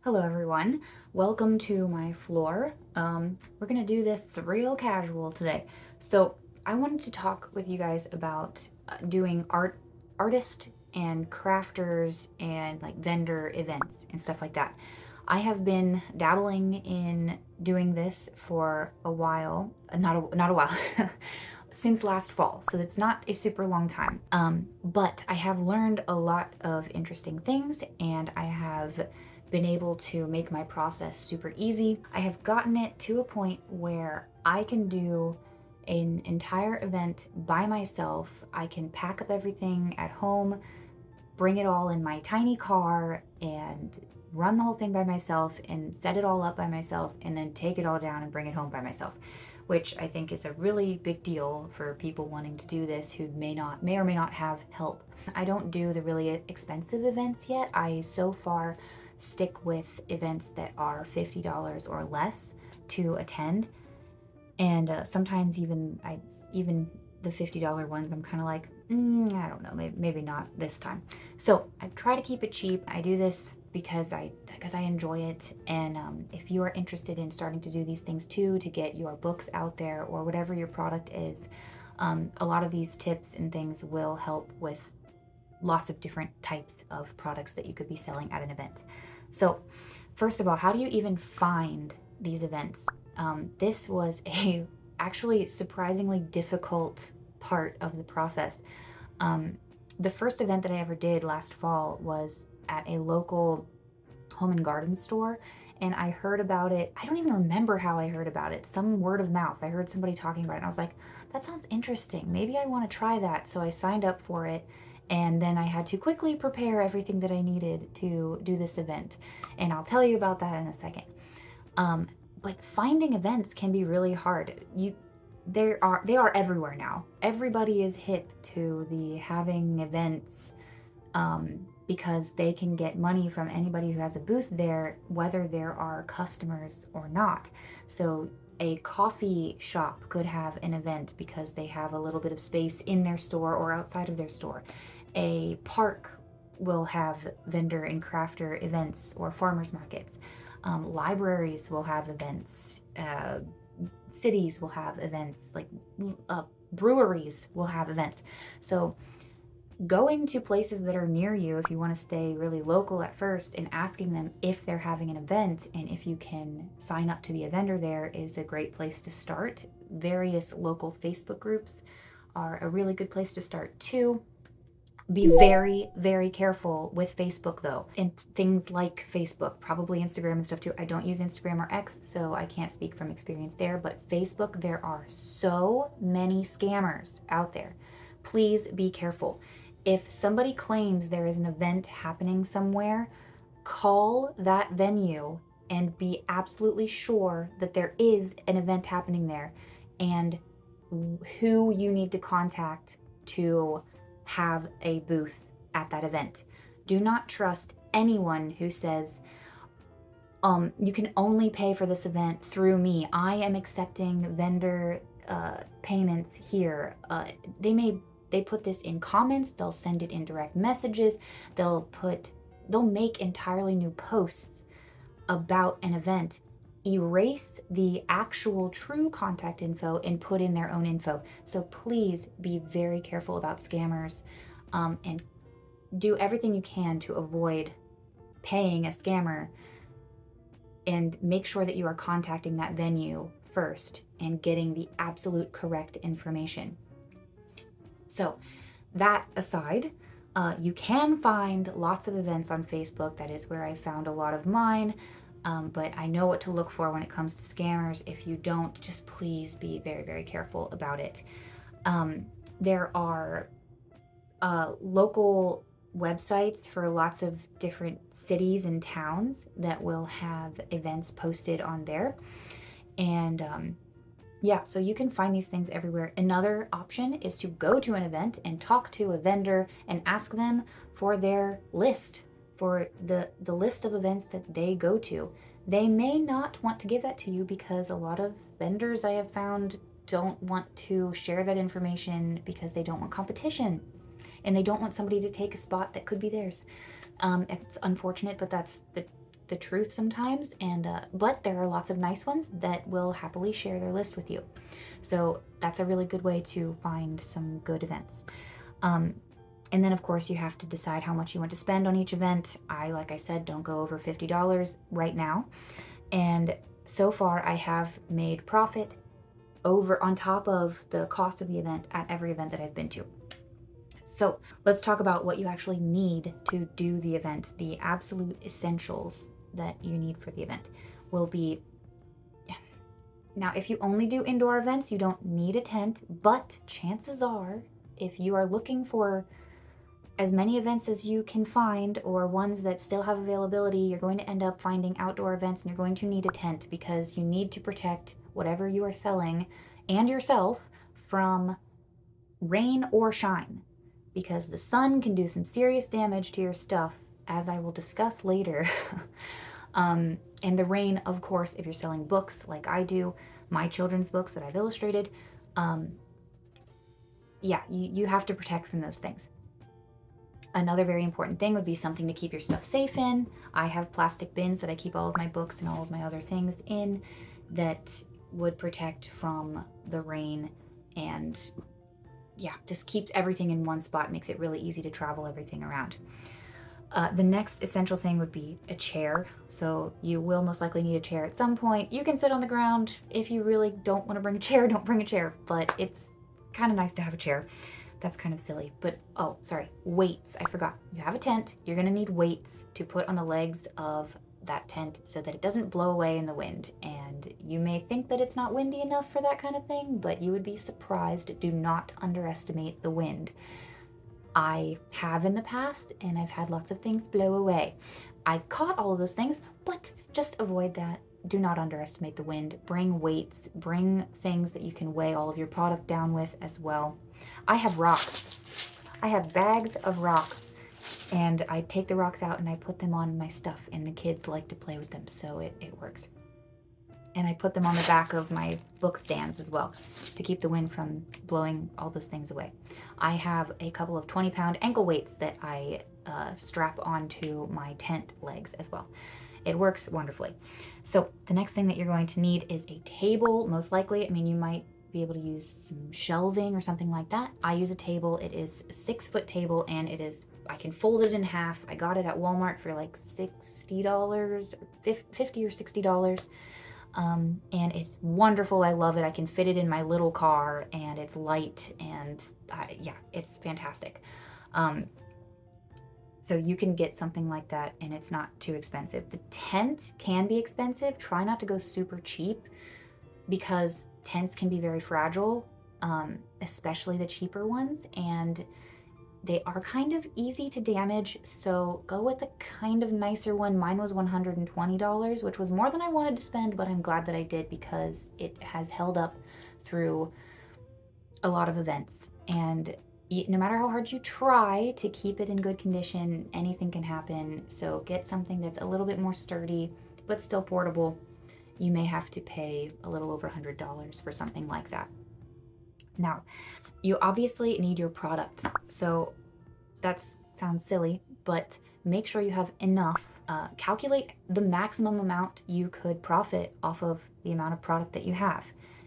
Hello everyone, welcome to my floor. We're gonna do this real casual today. So I wanted to talk with you guys about doing artist and crafters and like vendor events and stuff like that. I have been dabbling in doing this for a while, not a while, since last fall, so it's not a super long time. But I have learned a lot of interesting things, and I have been able to make my process super easy. I have gotten it to a point where I can do an entire event by myself. I can pack up everything at home, bring it all in my tiny car, and run the whole thing by myself and set it all up by myself, and then take it all down and bring it home by myself, which I think is a really big deal for people wanting to do this who may or may not have help. I don't do the really expensive events yet. I so far stick with events that are $50 or less to attend, and sometimes even the $50 ones, I'm kind of like, I don't know, maybe not this time. So I try to keep it cheap. I do this because I enjoy it, and if you are interested in starting to do these things too, to get your books out there or whatever your product is, a lot of these tips and things will help with lots of different types of products that you could be selling at an event. So first of all, how do you even find these events? This was a actually surprisingly difficult part of the process. The first event that I ever did last fall was at a local home and garden store, and I heard about it. I don't even remember how I heard about it. Some word of mouth. I heard somebody talking about it, and I was like, that sounds interesting. Maybe I want to try that. So I signed up for it, and then I had to quickly prepare everything that I needed to do this event, and I'll tell you about that in a second. But finding events can be really hard. They are everywhere now. Everybody is hip to the having events, because they can get money from anybody who has a booth there, whether there are customers or not. So a coffee shop could have an event because they have a little bit of space in their store or outside of their store. A park will have vendor and crafter events or farmers markets. Libraries will have events. Cities will have events. Like breweries will have events. So going to places that are near you, if you want to stay really local at first, and asking them if they're having an event and if you can sign up to be a vendor there, is a great place to start. Various local Facebook groups are a really good place to start too. Be very, very careful with Facebook though, and things like Facebook, probably Instagram and stuff too. I don't use Instagram or X, so I can't speak from experience there, but Facebook, there are so many scammers out there. Please be careful. If somebody claims there is an event happening somewhere, call that venue and be absolutely sure that there is an event happening there, and who you need to contact to have a booth at that event. Do not trust anyone who says, you can only pay for this event through me. I am accepting vendor payments here. They put this in comments, they'll send it in direct messages, they'll make entirely new posts about an event, erase the actual true contact info and put in their own info. So please be very careful about scammers, and do everything you can to avoid paying a scammer, and make sure that you are contacting that venue first and getting the absolute correct information. So that aside, you can find lots of events on Facebook. That is where I found a lot of mine. But I know what to look for when it comes to scammers. If you don't, just please be very, very careful about it. There are local websites for lots of different cities and towns that will have events posted on there. And yeah, so you can find these things everywhere. Another option is to go to an event and talk to a vendor and ask them for their list, for the list of events that they go to. They may not want to give that to you because a lot of vendors I have found don't want to share that information because they don't want competition and they don't want somebody to take a spot that could be theirs. It's unfortunate, but that's the the truth sometimes, and but there are lots of nice ones that will happily share their list with you. So that's a really good way to find some good events. And then of course you have to decide how much you want to spend on each event. Like I said, don't go over $50 right now. And so far I have made profit over on top of the cost of the event at every event that I've been to. So let's talk about what you actually need to do the event. The absolute essentials that you need for the event will be, now if you only do indoor events, you don't need a tent, but chances are if you are looking for as many events as you can find, or ones that still have availability, you're going to end up finding outdoor events, and you're going to need a tent because you need to protect whatever you are selling and yourself from rain or shine, because the sun can do some serious damage to your stuff, as I will discuss later. And the rain, of course, if you're selling books like I do, my children's books that I've illustrated, yeah, you have to protect from those things. Another very important thing would be something to keep your stuff safe in. I have plastic bins that I keep all of my books and all of my other things in that would protect from the rain, and yeah, just keeps everything in one spot, makes it really easy to travel everything around. The next essential thing would be a chair. So you will most likely need a chair at some point. You can sit on the ground. If you really don't want to bring a chair, don't bring a chair, but it's kind of nice to have a chair. That's kind of silly, but oh, sorry, weights. I forgot. You have a tent, you're gonna need weights to put on the legs of that tent so that it doesn't blow away in the wind. And you may think that it's not windy enough for that kind of thing, but you would be surprised. Do not underestimate the wind. I have in the past, and I've had lots of things blow away. I caught all of those things, but just avoid that. Do not underestimate the wind. Bring weights, bring things that you can weigh all of your product down with as well. I have rocks. I have bags of rocks, and I take the rocks out and I put them on my stuff, and the kids like to play with them, so it works. And I put them on the back of my book stands as well to keep the wind from blowing all those things away. I have a couple of 20-pound ankle weights that I strap onto my tent legs as well. It works wonderfully. So the next thing that you're going to need is a table, most likely. I mean, you might be able to use some shelving or something like that. I use a table. It is a 6-foot table, and it is, I can fold it in half. I got it at Walmart for like $60, 50 or $60. And it's wonderful. I love it. I can fit it in my little car, and it's light, and yeah, it's fantastic. So you can get something like that, and it's not too expensive. The tent can be expensive. Try not to go super cheap, because tents can be very fragile, especially the cheaper ones, and they are kind of easy to damage. So go with a kind of nicer one. Mine was $120, which was more than I wanted to spend, but I'm glad that I did, because it has held up through a lot of events. And no matter how hard you try to keep it in good condition, anything can happen. So get something that's a little bit more sturdy, but still portable. You may have to pay a little over $100 for something like that. Now, you obviously need your product. So that sounds silly, but make sure you have enough. Calculate the maximum amount you could profit off of the amount of product that you have.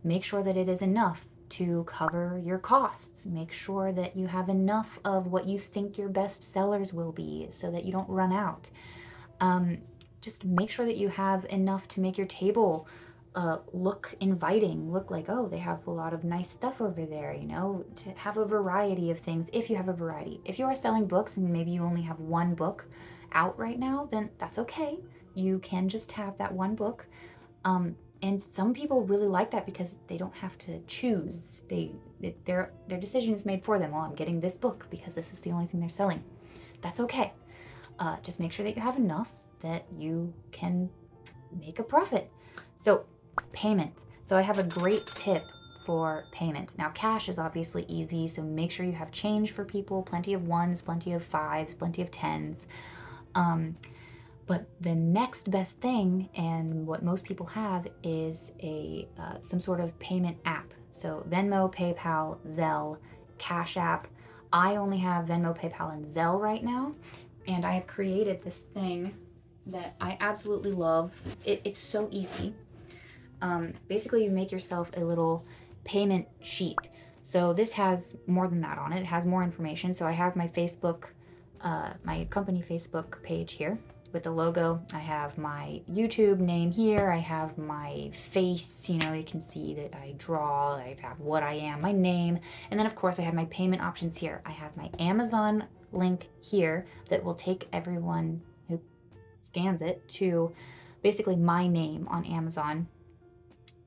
Make sure that it is enough to cover your costs. Make sure that you have enough of what you think your best sellers will be so that you don't run out. Just make sure that you have enough to make your table look inviting, look like, oh, they have a lot of nice stuff over there, you know, to have a variety of things. If you have a variety, if you are selling books and maybe you only have one book out right now, then that's okay. You can just have that one book. And some people really like that because they don't have to choose. Their decision is made for them. Well, I'm getting this book because this is the only thing they're selling. That's okay. Just make sure that you have enough that you can make a profit. So payment. So I have a great tip for payment. Now, cash is obviously easy, so make sure you have change for people, plenty of ones, plenty of fives, plenty of tens. But the next best thing, and what most people have, is some sort of payment app. So Venmo, PayPal, Zelle, Cash App. I only have Venmo, PayPal, and Zelle right now, and I have created this thing that I absolutely love. It's so easy. Basically, you make yourself a little payment sheet. So this has more than that on it. It has more information. So I have my Facebook, my company Facebook page here with the logo. I have my YouTube name here. I have my face, you know, you can see that I draw. I have what I am, my name. And then of course I have my payment options here. I have my Amazon link here that will take everyone who scans it to basically my name on Amazon,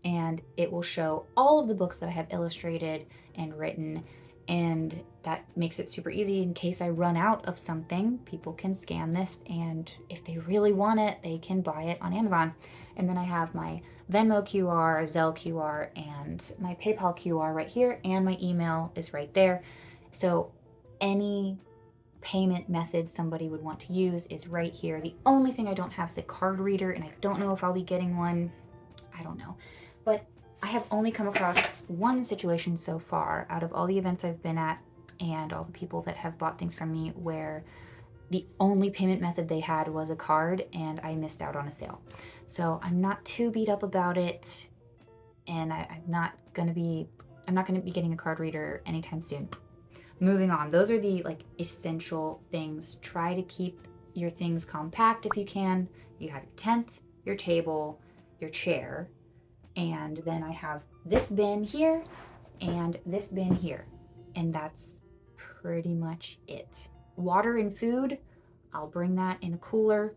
and it will show all of the books that I have illustrated and written, and that makes it super easy. In case I run out of something, people can scan this, and if they really want it, they can buy it on Amazon. And then I have my Venmo QR, Zelle QR, and my PayPal QR right here, and my email is right there. So any payment method somebody would want to use is right here. The only thing I don't have is a card reader, and I don't know if I'll be getting one. I don't know. But I have only come across one situation so far out of all the events I've been at and all the people that have bought things from me where the only payment method they had was a card and I missed out on a sale. So I'm not too beat up about it, and I'm not gonna be getting a card reader anytime soon. Moving on, those are the like essential things. Try to keep your things compact if you can. You have your tent, your table, your chair, and then I have this bin here and this bin here, and that's pretty much it. Water and food, I'll bring that in a cooler,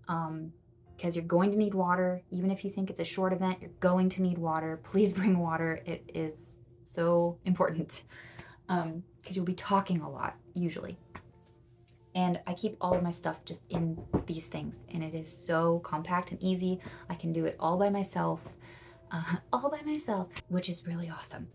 because you're going to need water. Even if you think it's a short event, you're going to need water. Please bring water. It is so important, because you'll be talking a lot usually. And I keep all of my stuff just in these things, and it is so compact and easy. I can do it all by myself, which is really awesome.